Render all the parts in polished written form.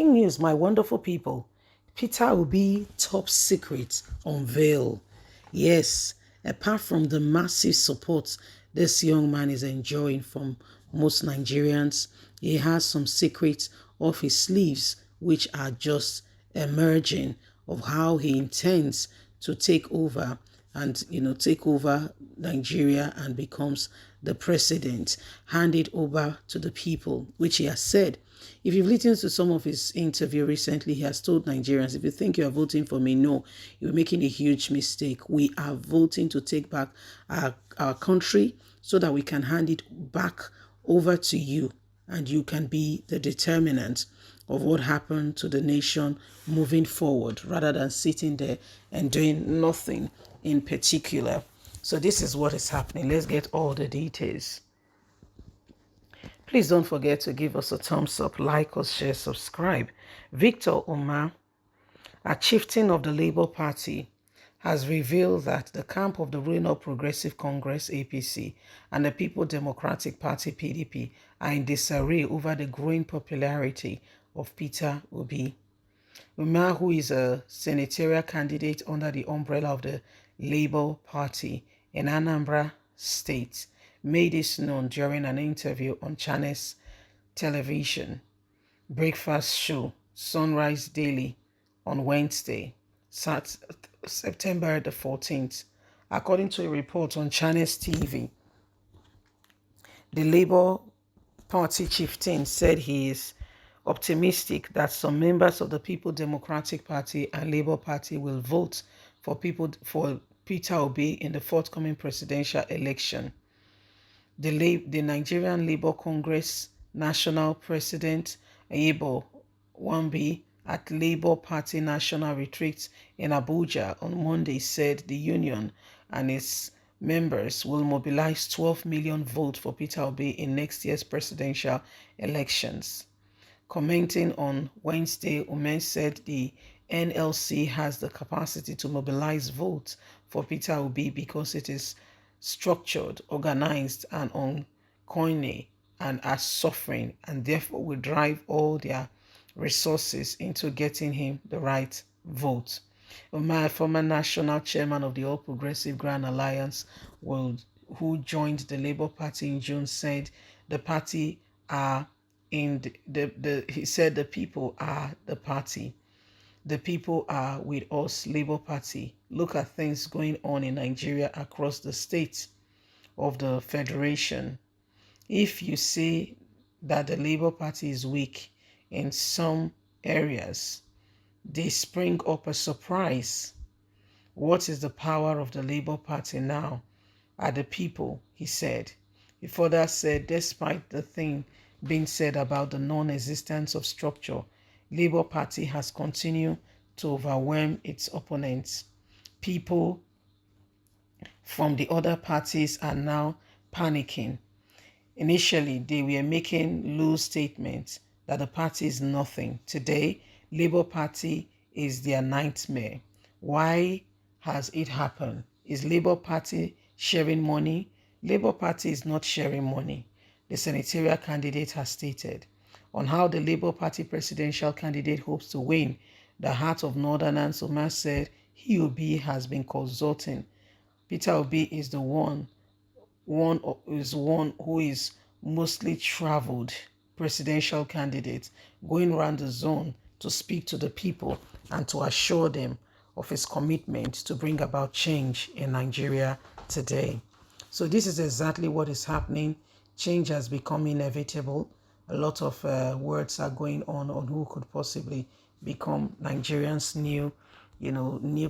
News, my wonderful people. Peter Obi top secret unveil. Yes, apart from the massive support this young man is enjoying from most Nigerians, he has some secrets off his sleeves which are just emerging of how he intends to take over and take over Nigeria and becomes the president, hand it over to the people, which he has said. If you've listened to some of his interview recently, he has told Nigerians, if you think you are voting for me, no, you're making a huge mistake. We are voting to take back our country so that we can hand it back over to you and you can be the determinant of what happened to the nation moving forward rather than sitting there and doing nothing in particular. So this is what is happening. Let's get all the details. Please don't forget to give us a thumbs up, like us, share, subscribe. Victor Omar, a chieftain of the Labour Party, has revealed that the camp of the ruling All Progressive Congress APC and the People Democratic Party PDP are in disarray over the growing popularity of Peter Obi. Umar, who is a senatorial candidate under the umbrella of the Labour Party in Anambra State, made this known during an interview on Channels Television breakfast show Sunrise Daily on Wednesday, September the 14th. According to a report on Channels TV, the Labour Party chieftain said he is optimistic that some members of the People Democratic Party and Labour Party will vote for Peter Obi in the forthcoming presidential election. The Nigerian Labour Congress National President Ayebo Wambi at Labour Party National Retreat in Abuja on Monday said the union and its members will mobilize 12 million votes for Peter Obi in next year's presidential elections. Commenting on Wednesday, Ume said the NLC has the capacity to mobilize votes for Peter Obi because it is structured, organized, and on coinage and are suffering, and therefore will drive all their resources into getting him the right vote. Umar, former national chairman of the All Progressive Grand Alliance, who joined the Labour Party in June, said the party are he said the people are the party. The people are with us, Labour Party. Look at things going on in Nigeria across the states of the Federation. If you say that the Labour Party is weak in some areas, they spring up a surprise. What is the power of the Labour Party now? Are the people, he said. He further said, despite the thing being said about the non-existence of structure, Labour Party has continued to overwhelm its opponents. People from the other parties are now panicking. Initially, they were making loose statements that the party is nothing. Today, Labour Party is their nightmare. Why has it happened? Is Labour Party sharing money? Labour Party is not sharing money, the senatorial candidate has stated. On how the Labour Party presidential candidate hopes to win the heart of Northerners, Omar said Obi has been consulting. Peter Obi is the one who is mostly traveled presidential candidate, going around the zone to speak to the people and to assure them of his commitment to bring about change in Nigeria today. So this is exactly what is happening. Change has become inevitable. A lot of words are going on who could possibly become Nigeria's new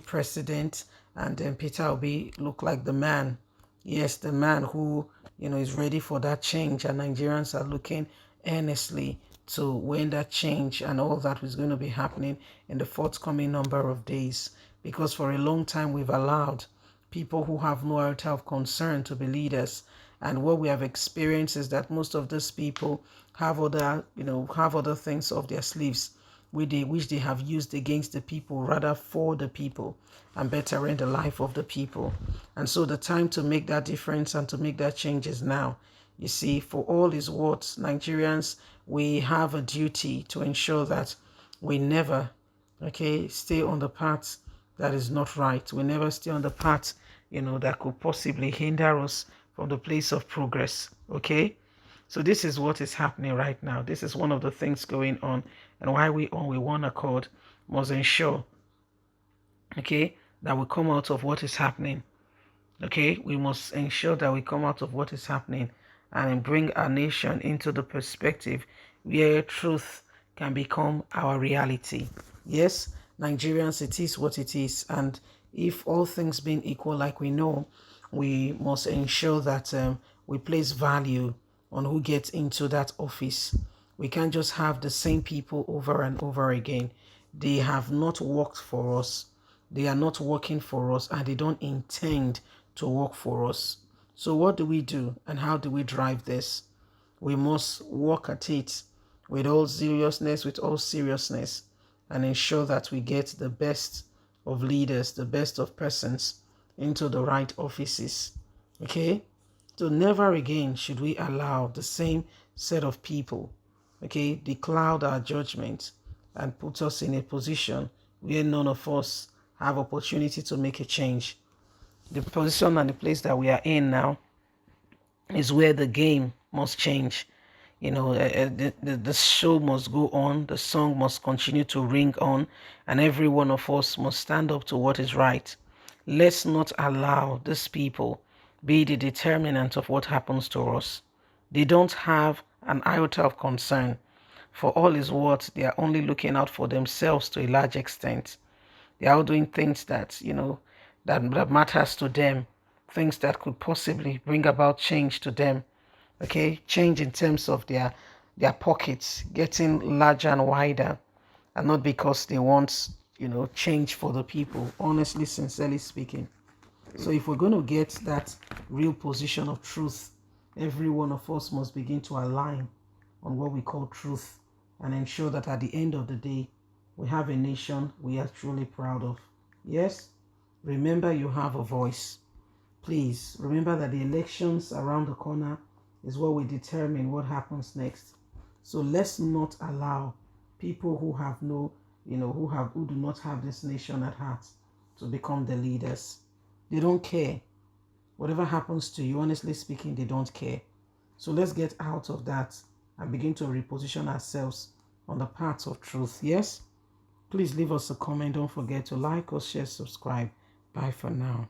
president. And then Peter Obi looked like the man. Yes, the man who, is ready for that change. And Nigerians are looking earnestly to when that change and all that is going to be happening in the forthcoming number of days. Because for a long time, we've allowed people who have no iota of concern to be leaders. And what we have experienced is that most of these people have other things off their sleeves, which they have used against the people, rather for the people, and bettering the life of the people. And so the time to make that difference and to make that change is now. You see, for all is what Nigerians, we have a duty to ensure that we never, okay, stay on the path that is not right. We never stay on the path, that could possibly hinder us from the place of progress, okay? So this is what is happening right now. This is one of the things going on, and why we on with one accord must ensure, okay, that we come out of what is happening. Okay, we must ensure that we come out of what is happening and bring our nation into the perspective where truth can become our reality. Yes, Nigerians, it is what it is. And if all things being equal, like we know, we must ensure that we place value on who gets into that office. We can't just have the same people over and over again. They have not worked for us. They are not working for us, and they don't intend to work for us. So what do we do, and how do we drive this? We must work at it with all seriousness, and ensure that we get the best of leaders, the best of persons into the right offices. Okay? So never again should we allow the same set of people, okay, decloud our judgment and put us in a position where none of us have opportunity to make a change. The position and the place that we are in now is where the game must change. The show must go on, the song must continue to ring on, and every one of us must stand up to what is right. Let's not allow these people be the determinant of what happens to us. They don't have an iota of concern. For all is what, they are only looking out for themselves to a large extent. They are all doing things that, that matters to them, things that could possibly bring about change to them. Okay, change in terms of their pockets getting larger and wider, and not because they want, change for the people, honestly, sincerely speaking. So if we're going to get that real position of truth, every one of us must begin to align on what we call truth and ensure that at the end of the day, we have a nation we are truly proud of. Yes, remember you have a voice. Please remember that the elections around the corner is what will determine what happens next. So let's not allow people who have who do not have this nation at heart to become the leaders. They don't care. Whatever happens to you, honestly speaking, they don't care. So let's get out of that and begin to reposition ourselves on the path of truth. Yes? Please leave us a comment. Don't forget to like or share, subscribe. Bye for now.